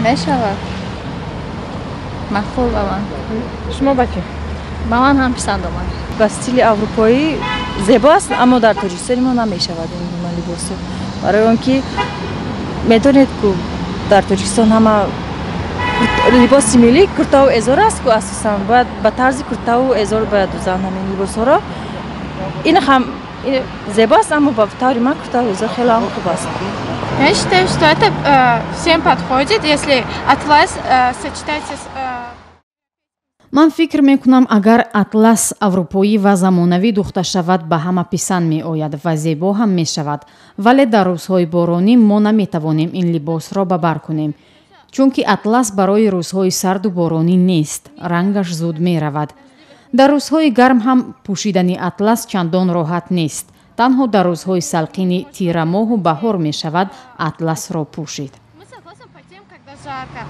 мешавад. Мақбул ба ман. шумо ба чӣ? Ба ман ҳам писанд омад. ба стили аврупоӣ зебо аст, аммо дар тоҷикистони мо намешавад ин гуна либосо. барои он ки медонед ку дар тоҷикистон ҳама либоси миллӣ куртаву эзор аст ку асосан бояд ба тарзи куртаву эзор бояд дузанд ҳамин либосҳоро. ин ҳам зебо аст, аммо ба таври ман куртаву эзор хеле ҳам хуб аст. Я считаю, что это всем подходит, если атлас сочетается с... ман фикр мекунам агар атлас аврупоӣ ва замонавӣ духта шавад ба ҳама писанд меояд ва зебо ҳам мешавад, вале дар рӯзҳои боронӣ мо наметавонем ин либосро ба бар кунем, чунки атлас барои рӯзҳои сарду боронӣ нест, рангаш зуд меравад. дар рӯзҳои гарм ҳам пӯшидани атлас чандон роҳат нест, танҳо дар рӯзҳои салқини тирамоҳу баҳор мешавад атласро пӯшид. Мы согласны по тем, когда жарко.